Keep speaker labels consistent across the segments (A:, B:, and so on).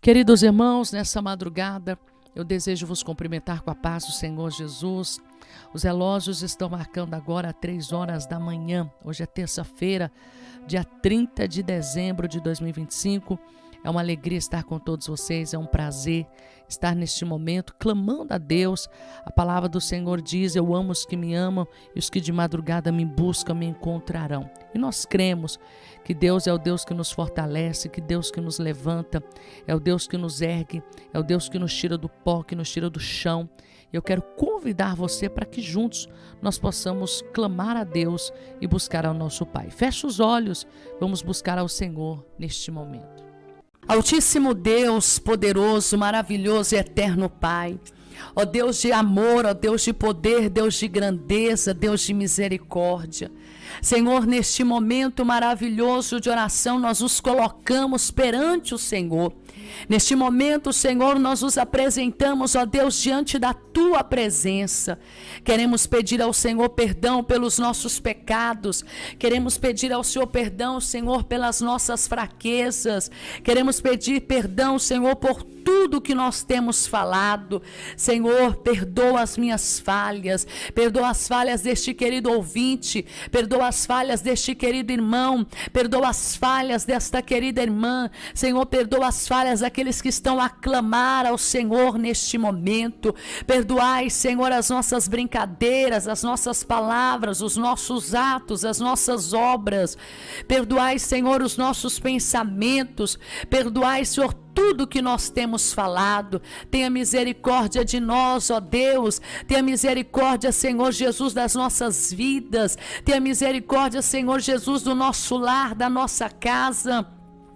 A: Queridos irmãos, nessa madrugada, eu desejo vos cumprimentar com a paz do Senhor Jesus. Os relógios estão marcando agora 3 horas da manhã. Hoje é terça-feira, dia 30 de dezembro de 2025. É uma alegria estar com todos vocês, é um prazer estar neste momento clamando a Deus. A palavra do Senhor diz: eu amo os que me amam e os que de madrugada me buscam me encontrarão. E nós cremos que Deus é o Deus que nos fortalece, que Deus que nos levanta, é o Deus que nos ergue, é o Deus que nos tira do pó, que nos tira do chão. Eu quero convidar você para que juntos nós possamos clamar a Deus e buscar ao nosso Pai. Feche os olhos, vamos buscar ao Senhor neste momento. Altíssimo Deus, poderoso, maravilhoso e eterno Pai, ó Deus de amor, ó Deus de poder, Deus de grandeza, Deus de misericórdia. Senhor, neste momento maravilhoso de oração, nós nos colocamos perante o Senhor. Neste momento, Senhor, nós nos apresentamos, ó Deus, diante da Tua presença. Queremos pedir ao Senhor perdão pelos nossos pecados. Queremos pedir ao Senhor perdão, Senhor, pelas nossas fraquezas. Queremos pedir perdão, Senhor, por tudo que nós temos falado. Senhor, perdoa as minhas falhas, perdoa as falhas deste querido ouvinte, perdoa as falhas deste querido irmão, perdoa as falhas desta querida irmã. Senhor, perdoa as falhas daqueles que estão a clamar ao Senhor neste momento. Perdoai, Senhor, as nossas brincadeiras, as nossas palavras, os nossos atos, as nossas obras. Perdoai, Senhor, os nossos pensamentos. Perdoai, Senhor, tudo que nós temos falado. Tenha misericórdia de nós, ó Deus. Tenha misericórdia, Senhor Jesus, das nossas vidas. Tenha misericórdia, Senhor Jesus, do nosso lar, da nossa casa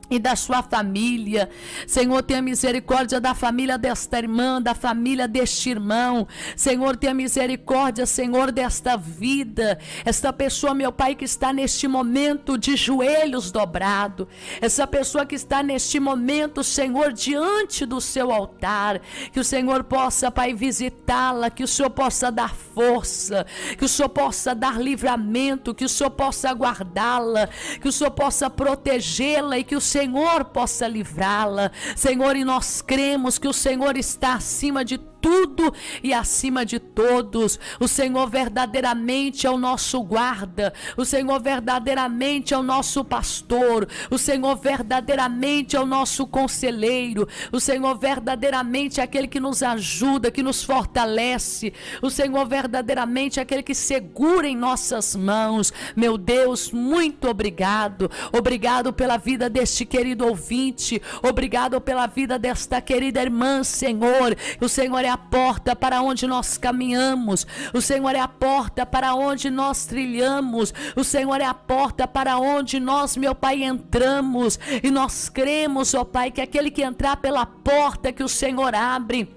A: e da sua família. Senhor, tenha misericórdia da família desta irmã, da família deste irmão. Senhor, tenha misericórdia, Senhor, desta vida, esta pessoa, meu Pai, que está neste momento de joelhos dobrados, essa pessoa que está neste momento, Senhor, diante do seu altar. Que o Senhor possa, Pai, visitá-la, que o Senhor possa dar força, que o Senhor possa dar livramento, que o Senhor possa guardá-la, que o Senhor possa protegê-la e que o Senhor possa livrá-la. Senhor, e nós cremos que o Senhor está acima de tudo e acima de todos. O Senhor verdadeiramente é o nosso guarda, o Senhor verdadeiramente é o nosso pastor, o Senhor verdadeiramente é o nosso conselheiro, o Senhor verdadeiramente é aquele que nos ajuda, que nos fortalece, o Senhor verdadeiramente é aquele que segura em nossas mãos. Meu Deus, muito obrigado. Obrigado pela vida deste querido ouvinte, obrigado pela vida desta querida irmã, Senhor. O Senhor é a porta para onde nós caminhamos, o Senhor é a porta para onde nós trilhamos, o Senhor é a porta para onde nós, meu Pai, entramos, e nós cremos, ó Pai, que aquele que entrar pela porta que o Senhor abre,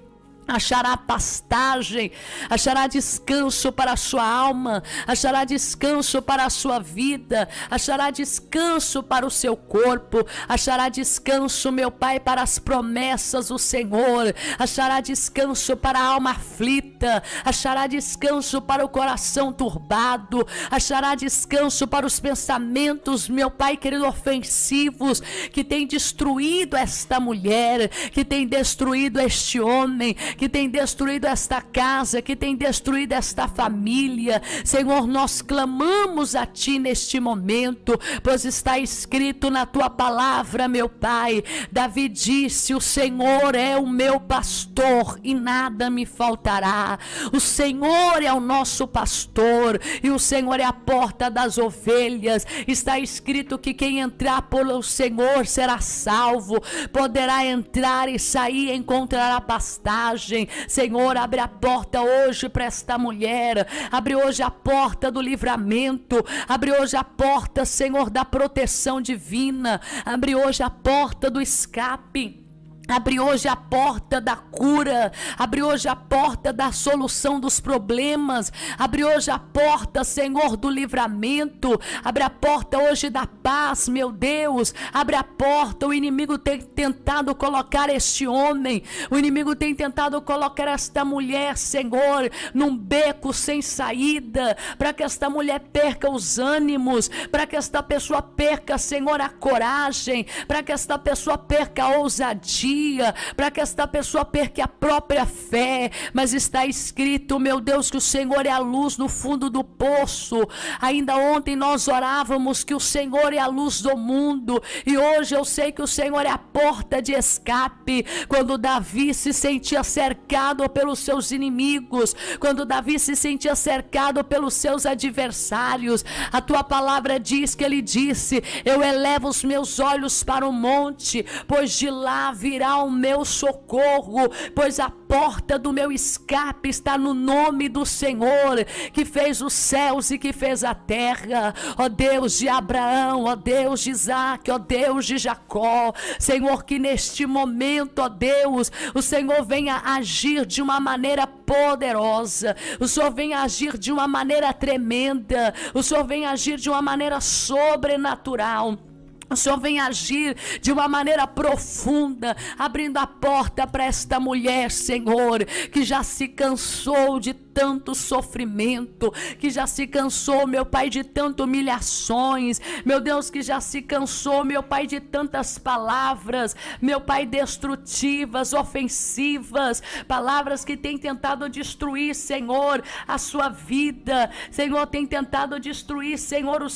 A: achará pastagem, achará descanso para a sua alma, achará descanso para a sua vida, achará descanso para o seu corpo, achará descanso, meu Pai, para as promessas do Senhor, achará descanso para a alma aflita, achará descanso para o coração turbado, achará descanso para os pensamentos, meu Pai querido, ofensivos, que tem destruído esta mulher, que tem destruído este homem, que tem destruído esta casa, que tem destruído esta família. Senhor, nós clamamos a Ti neste momento, pois está escrito na Tua palavra, meu Pai. Davi disse: o Senhor é o meu pastor e nada me faltará. O Senhor é o nosso pastor e o Senhor é a porta das ovelhas. Está escrito que quem entrar pelo Senhor será salvo, poderá entrar e sair e encontrará pastagem. Senhor, abre a porta hoje para esta mulher, abre hoje a porta do livramento, abre hoje a porta, Senhor, da proteção divina, abre hoje a porta do escape. Abre hoje a porta da cura, abre hoje a porta da solução dos problemas, abre hoje a porta, Senhor, do livramento, abre a porta hoje da paz, meu Deus, abre a porta. O inimigo tem tentado colocar este homem, o inimigo tem tentado colocar esta mulher, Senhor, num beco sem saída, para que esta mulher perca os ânimos, para que esta pessoa perca, Senhor, a coragem, para que esta pessoa perca a ousadia, dia, para que esta pessoa perca a própria fé, mas está escrito, meu Deus, que o Senhor é a luz no fundo do poço. Ainda ontem nós orávamos que o Senhor é a luz do mundo, e hoje eu sei que o Senhor é a porta de escape. Quando Davi se sentia cercado pelos seus inimigos, quando Davi se sentia cercado pelos seus adversários, a tua palavra diz que ele disse: eu elevo os meus olhos para o monte, pois de lá virá o meu socorro, pois a porta do meu escape está no nome do Senhor, que fez os céus e que fez a terra. Ó Deus de Abraão, ó Deus de Isaac, ó Deus de Jacó, Senhor, que neste momento, ó Deus, o Senhor venha agir de uma maneira poderosa, o Senhor venha agir de uma maneira tremenda, o Senhor venha agir de uma maneira sobrenatural. O Senhor vem agir de uma maneira profunda, abrindo a porta para esta mulher, Senhor, que já se cansou de tanto sofrimento, que já se cansou, meu Pai, de tantas humilhações, meu Deus, que já se cansou, meu Pai, de tantas palavras, meu Pai, destrutivas, ofensivas, palavras que têm tentado destruir, Senhor, a sua vida, Senhor, tem tentado destruir, Senhor, o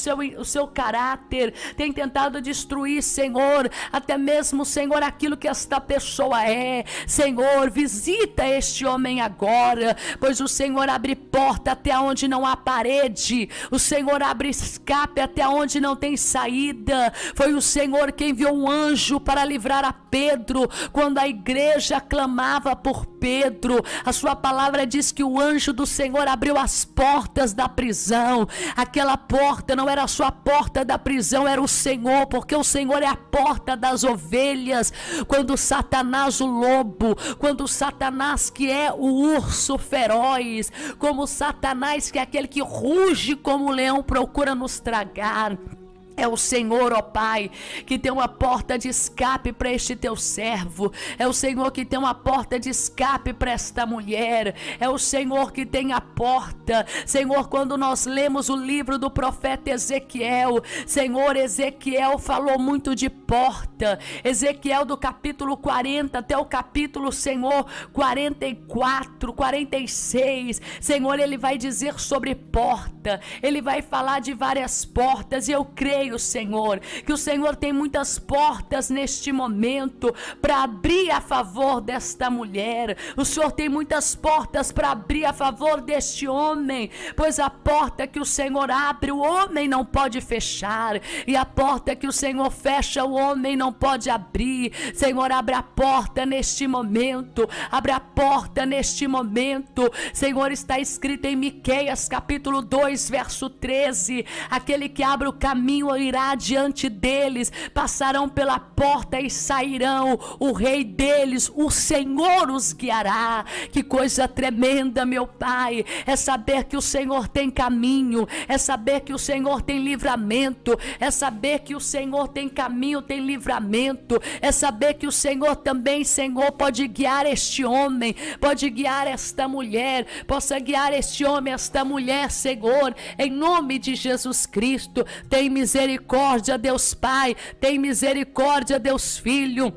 A: seu caráter, tem tentado destruir, Senhor, até mesmo, Senhor, aquilo que esta pessoa é. Senhor, visita este homem agora, pois o Senhor abre porta até onde não há parede, o Senhor abre escape até onde não tem saída. Foi o Senhor quem enviou um anjo para livrar a Pedro, quando a igreja clamava por Pedro. A sua palavra diz que o anjo do Senhor abriu as portas da prisão. Aquela porta não era só a porta da prisão, era o Senhor, porque o Senhor é a porta das ovelhas. Quando Satanás, o lobo, quando Satanás, que é o urso feroz, como Satanás, que é aquele que ruge como um leão, procura nos tragar, é o Senhor, ó Pai, que tem uma porta de escape para este teu servo. É o Senhor que tem uma porta de escape para esta mulher. É o Senhor que tem a porta. Senhor, quando nós lemos o livro do profeta Ezequiel, Senhor, Ezequiel falou muito de porta. Ezequiel, do capítulo 40 até o capítulo, Senhor, 44, 46, Senhor, ele vai dizer sobre porta. Ele vai falar de várias portas, e eu creio, Senhor, que o Senhor tem muitas portas neste momento para abrir a favor desta mulher. O Senhor tem muitas portas para abrir a favor deste homem, pois a porta que o Senhor abre, o homem não pode fechar, e a porta que o Senhor fecha, o homem não pode abrir. Senhor, abre a porta neste momento, abre a porta neste momento. Senhor, está escrito em Miqueias capítulo 2, verso 13, aquele que abre o caminho irá diante deles, passarão pela porta e sairão, o rei deles, o Senhor os guiará. Que coisa tremenda, meu Pai, é saber que o Senhor tem caminho, é saber que o Senhor tem livramento, é saber que o Senhor tem caminho, tem livramento, é saber que o Senhor também, Senhor, pode guiar este homem, pode guiar esta mulher, possa guiar este homem, esta mulher, Senhor, em nome de Jesus Cristo. Tem misericórdia, Deus Pai, tem misericórdia, Deus Filho.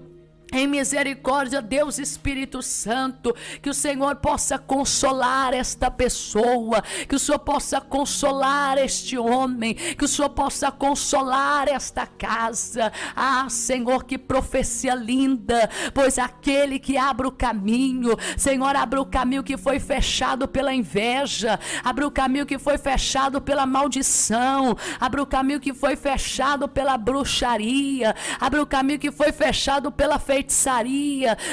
A: Em misericórdia, Deus Espírito Santo, que o Senhor possa consolar esta pessoa, que o Senhor possa consolar este homem, que o Senhor possa consolar esta casa. Ah, Senhor, que profecia linda, pois aquele que abre o caminho, Senhor, abre o caminho que foi fechado pela inveja, abre o caminho que foi fechado pela maldição, abre o caminho que foi fechado pela bruxaria, abre o caminho que foi fechado pela feitiçaria.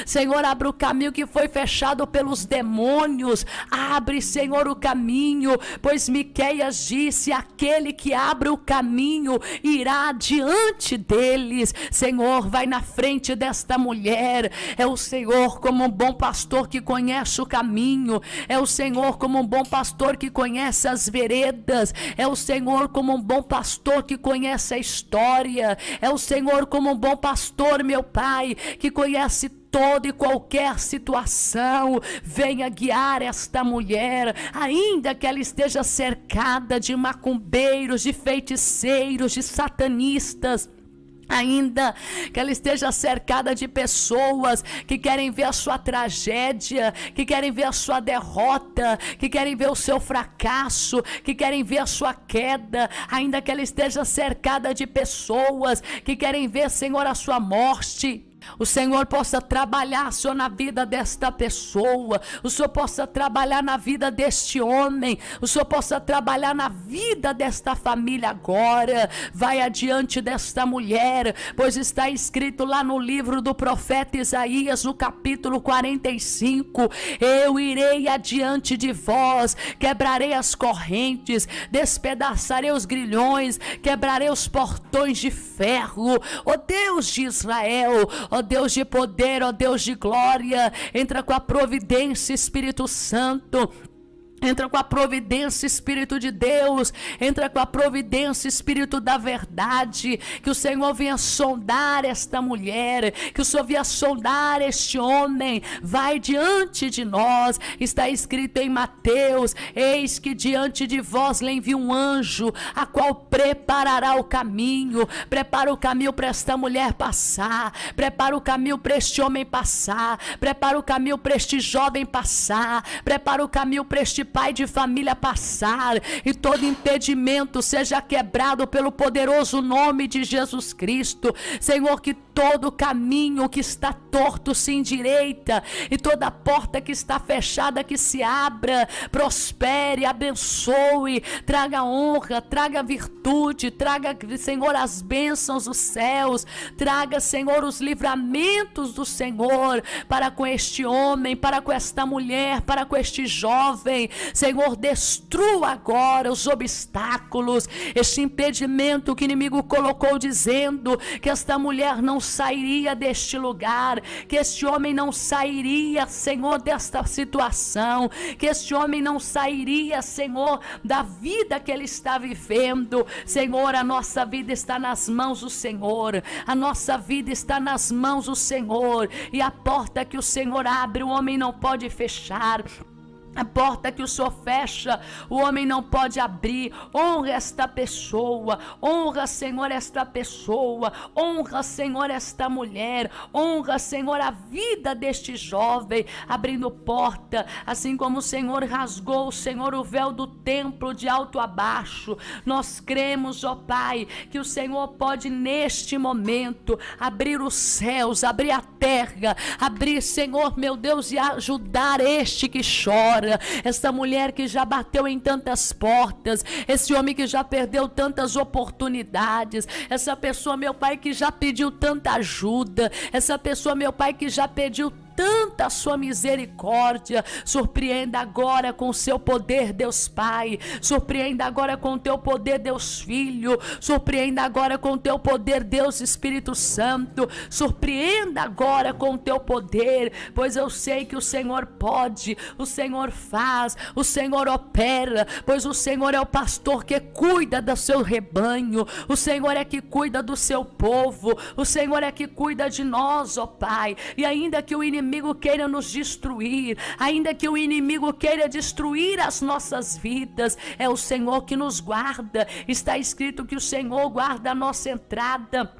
A: Senhor, abre o caminho que foi fechado pelos demônios. Abre, Senhor, o caminho, pois Miqueias disse: aquele que abre o caminho irá diante deles. Senhor, vai na frente desta mulher. É o Senhor como um bom pastor que conhece o caminho, é o Senhor como um bom pastor que conhece as veredas, é o Senhor como um bom pastor que conhece a história, é o Senhor como um bom pastor, meu Pai, que conhece toda e qualquer situação. Venha guiar esta mulher, ainda que ela esteja cercada de macumbeiros, de feiticeiros, de satanistas. Ainda que ela esteja cercada de pessoas que querem ver a sua tragédia, que querem ver a sua derrota, que querem ver o seu fracasso, que querem ver a sua queda. Ainda que ela esteja cercada de pessoas que querem ver, Senhor, a sua morte, o Senhor possa trabalhar, Senhor, na vida desta pessoa. O Senhor possa trabalhar na vida deste homem. O Senhor possa trabalhar na vida desta família agora. Vai adiante desta mulher, pois está escrito lá no livro do profeta Isaías, no capítulo 45: eu irei adiante de vós, quebrarei as correntes, despedaçarei os grilhões, quebrarei os portões de ferro. Ó Deus de Israel, ó Deus de poder, ó Deus de glória, entra com a providência, Espírito Santo. Entra com a providência, Espírito de Deus. Entra com a providência, Espírito da verdade. Que o Senhor venha sondar esta mulher. Que o Senhor venha sondar este homem. Vai diante de nós. Está escrito em Mateus: eis que diante de vós lhe envio um anjo, a qual preparará o caminho. Prepara o caminho para esta mulher passar. Prepara o caminho para este homem passar. Prepara o caminho para este jovem passar. Prepara o caminho para este pai de família passar, e todo impedimento seja quebrado pelo poderoso nome de Jesus Cristo. Senhor, que todo caminho que está torto se endireita, e toda porta que está fechada que se abra, prospere, abençoe, traga honra, traga virtude, traga, Senhor, as bênçãos dos céus, traga, Senhor, os livramentos do Senhor para com este homem, para com esta mulher, para com este jovem. Senhor, destrua agora os obstáculos, este impedimento que o inimigo colocou, dizendo que esta mulher não sairia deste lugar, que este homem não sairia, Senhor, desta situação, que este homem não sairia, Senhor, da vida que ele está vivendo. Senhor, a nossa vida está nas mãos do Senhor, a nossa vida está nas mãos do Senhor, e a porta que o Senhor abre, o homem não pode fechar. A porta que o Senhor fecha, o homem não pode abrir. Honra esta pessoa, honra, Senhor, esta pessoa, honra, Senhor, esta mulher, honra, Senhor, a vida deste jovem, abrindo porta, assim como o Senhor rasgou, Senhor, o véu do templo de alto a baixo. Nós cremos, ó Pai, que o Senhor pode neste momento abrir os céus, abrir a terra, abrir, Senhor, meu Deus, e ajudar este que chora, essa mulher que já bateu em tantas portas, esse homem que já perdeu tantas oportunidades, essa pessoa, meu Pai, que já pediu tanta ajuda, essa pessoa, meu Pai, que já pediu tanta sua misericórdia. Surpreenda agora com o seu poder, Deus Pai. Surpreenda agora com o teu poder, Deus Filho. Surpreenda agora com o teu poder, Deus Espírito Santo. Surpreenda agora com o teu poder, pois eu sei que o Senhor pode, o Senhor faz, o Senhor opera, pois o Senhor é o pastor que cuida do seu rebanho, o Senhor é que cuida do seu povo, o Senhor é que cuida de nós, ó Pai. E ainda que o inimigo queira nos destruir, ainda que o inimigo queira destruir as nossas vidas, é o Senhor que nos guarda. Está escrito que o Senhor guarda a nossa entrada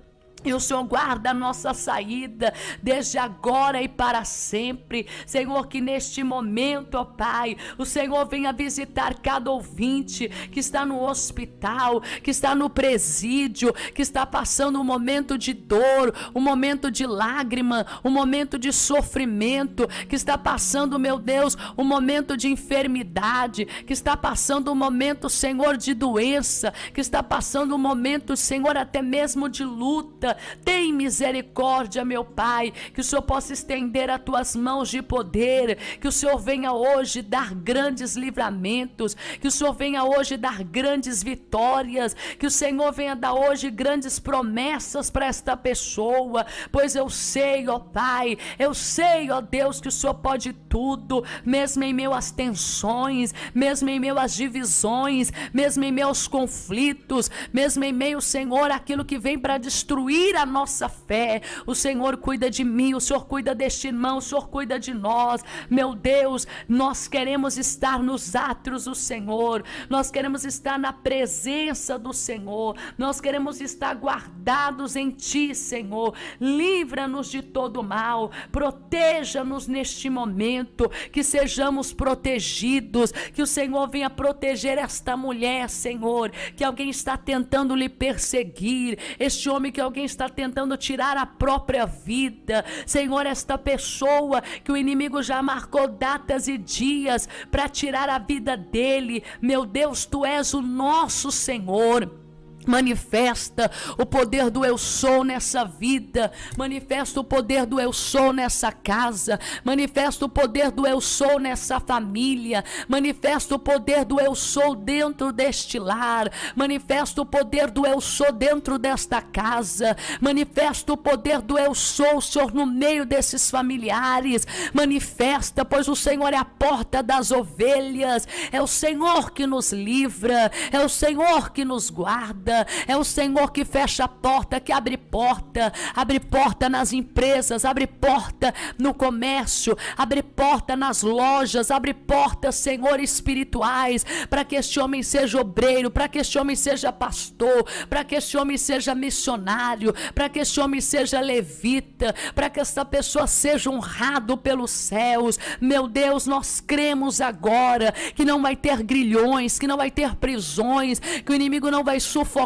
A: e o Senhor guarda a nossa saída, desde agora e para sempre. Senhor, que neste momento, ó Pai, o Senhor venha visitar cada ouvinte que está no hospital, que está no presídio, que está passando um momento de dor, um momento de lágrima, um momento de sofrimento, que está passando, meu Deus, um momento de enfermidade, que está passando um momento, Senhor, de doença, que está passando um momento, Senhor, até mesmo de luta. Tem misericórdia, meu Pai, que o Senhor possa estender as tuas mãos de poder, que o Senhor venha hoje dar grandes livramentos, que o Senhor venha hoje dar grandes vitórias, que o Senhor venha dar hoje grandes promessas para esta pessoa, pois eu sei, ó Pai, eu sei, ó Deus, que o Senhor pode tudo, mesmo em meio às tensões, mesmo em meio às divisões, mesmo em meio aos conflitos, mesmo em meio, Senhor, aquilo que vem para destruir ferir a nossa fé. O Senhor cuida de mim, o Senhor cuida deste irmão, o Senhor cuida de nós. Meu Deus, nós queremos estar nos átrios do Senhor, nós queremos estar na presença do Senhor, nós queremos estar guardados em Ti, Senhor. Livra-nos de todo mal, proteja-nos neste momento, que sejamos protegidos, que o Senhor venha proteger esta mulher, Senhor, que alguém está tentando lhe perseguir, este homem que alguém está tentando tirar a própria vida, Senhor, esta pessoa que o inimigo já marcou datas e dias para tirar a vida dele. Meu Deus, Tu és o nosso Senhor. Manifesta o poder do eu sou nessa vida, manifesta o poder do eu sou nessa casa, manifesta o poder do eu sou nessa família, manifesta o poder do eu sou dentro deste lar, manifesta o poder do eu sou dentro desta casa, manifesta o poder do eu sou, Senhor, no meio desses familiares, manifesta, pois o Senhor é a porta das ovelhas, é o Senhor que nos livra, é o Senhor que nos guarda, é o Senhor que fecha a porta, que abre porta nas empresas, abre porta no comércio, abre porta nas lojas, abre portas, Senhor, espirituais, para que este homem seja obreiro, para que este homem seja pastor, para que este homem seja missionário, para que este homem seja levita, para que esta pessoa seja honrado pelos céus. Meu Deus, nós cremos agora que não vai ter grilhões, que não vai ter prisões, que o inimigo não vai sufocar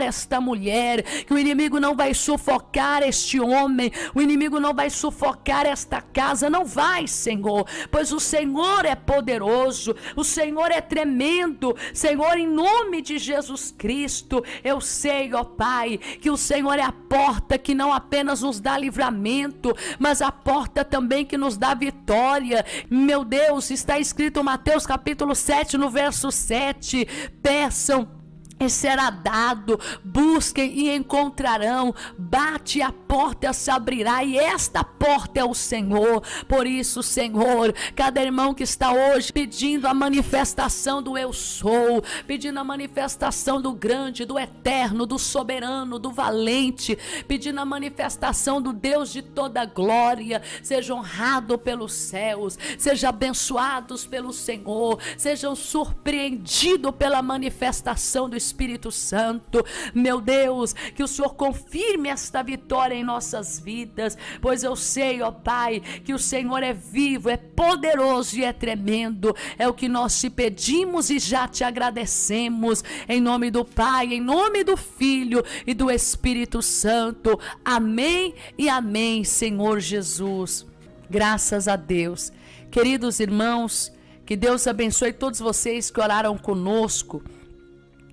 A: esta mulher, que o inimigo não vai sufocar este homem, o inimigo não vai sufocar esta casa, não vai, Senhor, pois o Senhor é poderoso, o Senhor é tremendo. Senhor, em nome de Jesus Cristo, eu sei, ó Pai, que o Senhor é a porta que não apenas nos dá livramento, mas a porta também que nos dá vitória. Meu Deus, está escrito em Mateus capítulo 7, no verso 7, peçam e será dado, busquem e encontrarão, bate a porta se abrirá, e esta porta é o Senhor. Por isso, Senhor, cada irmão que está hoje pedindo a manifestação do eu sou, pedindo a manifestação do grande, do eterno, do soberano, do valente, pedindo a manifestação do Deus de toda glória, seja honrado pelos céus, seja abençoados pelo Senhor, sejam surpreendidos pela manifestação do Espírito Santo. Meu Deus, que o Senhor confirme esta vitória em nossas vidas, pois eu sei, ó Pai, que o Senhor é vivo, é poderoso e é tremendo. É o que nós te pedimos e já te agradecemos, em nome do Pai, em nome do Filho e do Espírito Santo. Amém e amém, Senhor Jesus. Graças a Deus. Queridos irmãos, que Deus abençoe todos vocês que oraram conosco.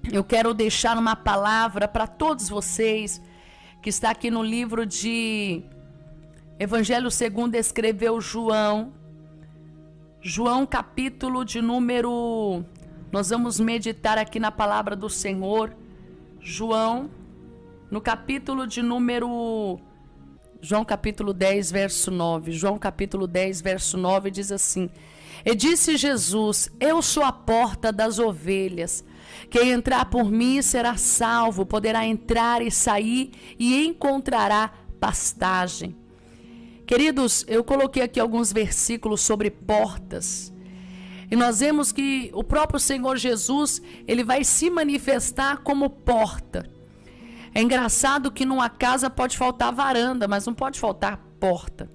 A: Eu quero deixar uma palavra para todos vocês, que está aqui no livro de Evangelho segundo escreveu João capítulo de número, nós vamos meditar aqui na palavra do Senhor, João, no capítulo de número, João capítulo 10, verso 9, João capítulo 10, verso 9 diz assim: E disse Jesus, eu sou a porta das ovelhas. Quem entrar por mim será salvo, poderá entrar e sair e encontrará pastagem. Queridos, eu coloquei aqui alguns versículos sobre portas. E nós vemos que o próprio Senhor Jesus, ele vai se manifestar como porta. É engraçado que numa casa pode faltar varanda, mas não pode faltar porta.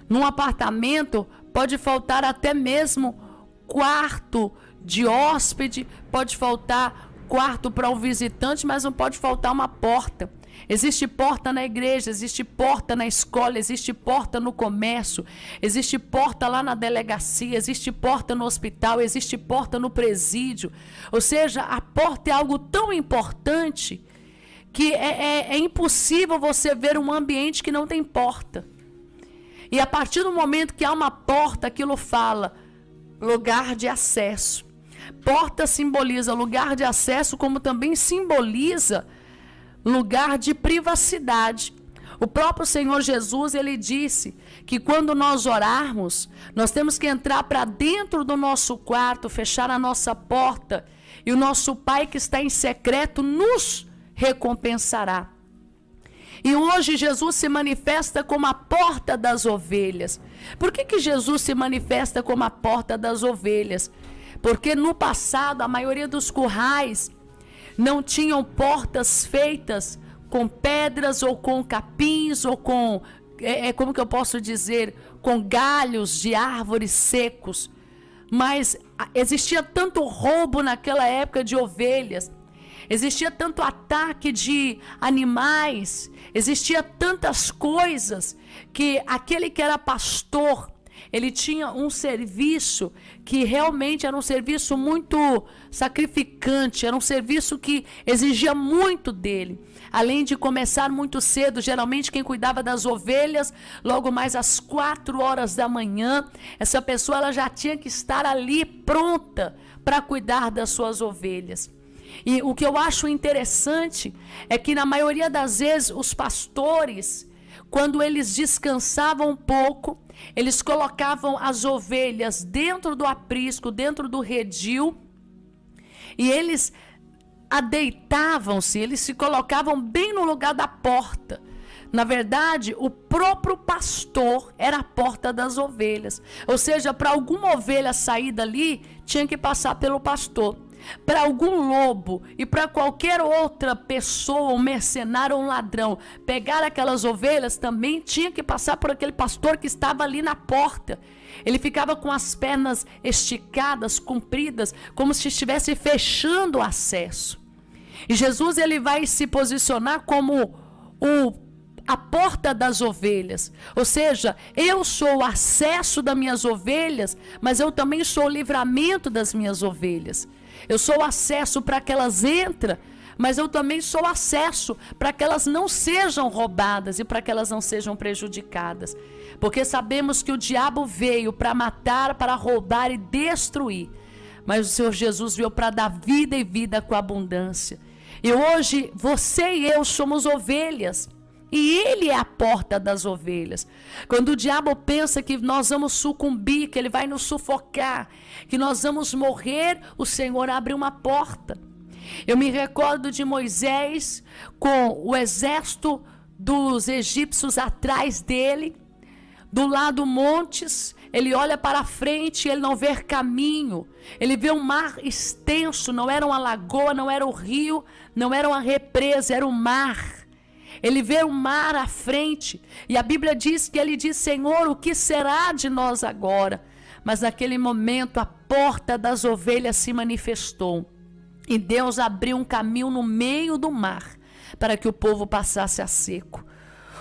A: Num apartamento pode faltar até mesmo quarto de hóspede, pode faltar quarto para um visitante, mas não pode faltar uma porta. Existe porta na igreja, existe porta na escola, existe porta no comércio, existe porta lá na delegacia, existe porta no hospital, existe porta no presídio. Ou seja, a porta é algo tão importante que é impossível você ver um ambiente que não tem porta. E a partir do momento que há uma porta, aquilo fala lugar de acesso. Porta simboliza lugar de acesso, como também simboliza lugar de privacidade. O próprio Senhor Jesus, ele disse que quando nós orarmos, nós temos que entrar para dentro do nosso quarto, fechar a nossa porta, e o nosso Pai que está em secreto nos recompensará. E hoje Jesus se manifesta como a porta das ovelhas. Por que Jesus se manifesta como a porta das ovelhas? Porque no passado a maioria dos currais não tinham portas feitas com pedras ou com capins ou com, como que eu posso dizer, com galhos de árvores secos. Mas existia tanto roubo naquela época de ovelhas, existia tanto ataque de animais, existia tantas coisas, que aquele que era pastor, ele tinha um serviço que realmente era um serviço muito sacrificante, era um serviço que exigia muito dele. Além de começar muito cedo, geralmente quem cuidava das ovelhas, logo mais às 4 horas da manhã, essa pessoa ela já tinha que estar ali pronta para cuidar das suas ovelhas. E o que eu acho interessante é que na maioria das vezes os pastores, quando eles descansavam um pouco, eles colocavam as ovelhas dentro do aprisco, dentro do redil, e eles adeitavam-se, eles se colocavam bem no lugar da porta. Na verdade, o próprio pastor era a porta das ovelhas. Ou seja, para alguma ovelha sair dali, tinha que passar pelo pastor. Para algum lobo e para qualquer outra pessoa, um mercenário ou um ladrão, pegar aquelas ovelhas, também tinha que passar por aquele pastor que estava ali na porta. Ele ficava com as pernas esticadas, compridas, como se estivesse fechando o acesso. E Jesus ele vai se posicionar como a porta das ovelhas. Ou seja, eu sou o acesso das minhas ovelhas, mas eu também sou o livramento das minhas ovelhas. Eu sou o acesso para que elas entrem, mas eu também sou o acesso para que elas não sejam roubadas e para que elas não sejam prejudicadas. Porque sabemos que o diabo veio para matar, para roubar e destruir. Mas o Senhor Jesus veio para dar vida e vida com abundância. E hoje você e eu somos ovelhas. E Ele é a porta das ovelhas. Quando o diabo pensa que nós vamos sucumbir, que ele vai nos sufocar, que nós vamos morrer, o Senhor abre uma porta. Eu me recordo de Moisés com o exército dos egípcios atrás dele, do lado montes. Ele olha para frente, ele não vê caminho, ele vê um mar extenso, não era uma lagoa, não era um rio, não era uma represa, era um mar. Ele vê o mar à frente, e a Bíblia diz que ele diz: Senhor, o que será de nós agora? Mas naquele momento a porta das ovelhas se manifestou, e Deus abriu um caminho no meio do mar, para que o povo passasse a seco.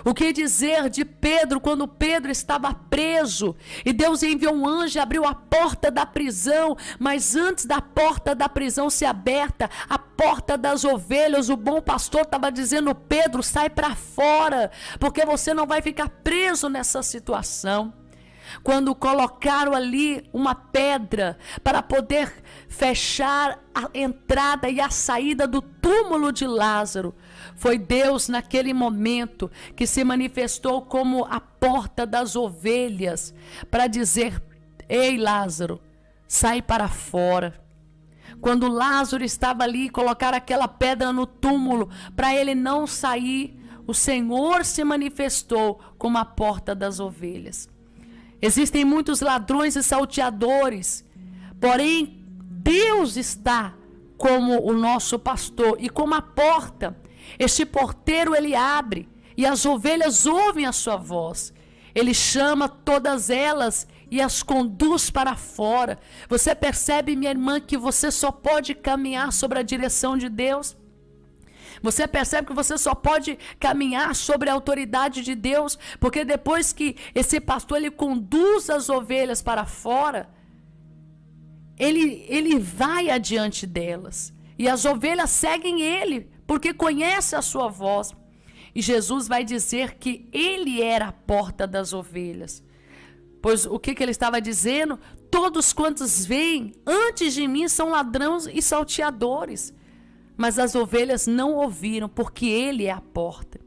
A: O que dizer de Pedro, quando Pedro estava preso, e Deus enviou um anjo e abriu a porta da prisão, mas antes da porta da prisão ser aberta, a porta das ovelhas, o bom pastor estava dizendo: Pedro, sai para fora, porque você não vai ficar preso nessa situação. Quando colocaram ali uma pedra para poder fechar a entrada e a saída do túmulo de Lázaro, foi Deus naquele momento que se manifestou como a porta das ovelhas para dizer: ei, Lázaro, sai para fora. Quando Lázaro estava ali, colocaram aquela pedra no túmulo para ele não sair, o Senhor se manifestou como a porta das ovelhas. Existem muitos ladrões e salteadores, porém Deus está como o nosso pastor e como a porta. Este porteiro ele abre e as ovelhas ouvem a sua voz. Ele chama todas elas e as conduz para fora. Você percebe, minha irmã, que você só pode caminhar sobre a direção de Deus? Você percebe que você só pode caminhar sobre a autoridade de Deus, porque depois que esse pastor ele conduz as ovelhas para fora, ele vai adiante delas. E as ovelhas seguem ele, porque conhece a sua voz. E Jesus vai dizer que ele era a porta das ovelhas. Pois o que ele estava dizendo? Todos quantos vêm antes de mim são ladrões e salteadores. Mas as ovelhas não ouviram, porque ele é a porta.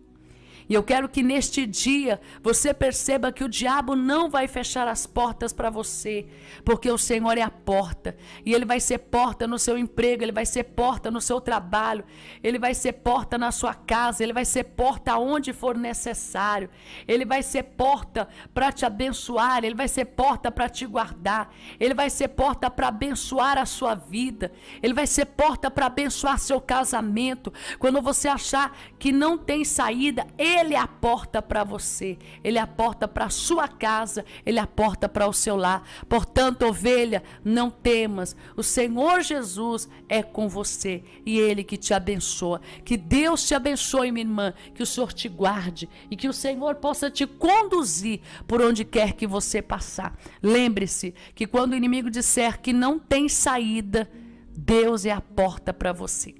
A: E eu quero que neste dia você perceba que o diabo não vai fechar as portas para você, porque o Senhor é a porta. E Ele vai ser porta no seu emprego, Ele vai ser porta no seu trabalho, Ele vai ser porta na sua casa, Ele vai ser porta aonde for necessário. Ele vai ser porta para te abençoar, Ele vai ser porta para te guardar, Ele vai ser porta para abençoar a sua vida, Ele vai ser porta para abençoar seu casamento. Quando você achar que não tem saída, Ele é a porta para você, Ele é a porta para a sua casa, Ele é a porta para o seu lar. Portanto, ovelha, não temas, o Senhor Jesus é com você e Ele que te abençoa. Que Deus te abençoe, minha irmã, que o Senhor te guarde e que o Senhor possa te conduzir por onde quer que você passar. Lembre-se que quando o inimigo disser que não tem saída, Deus é a porta para você,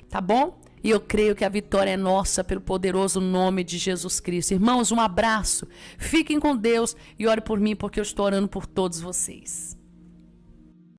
A: tá bom? E eu creio que a vitória é nossa pelo poderoso nome de Jesus Cristo. Irmãos, um abraço, fiquem com Deus e ore por mim, porque eu estou orando por todos vocês.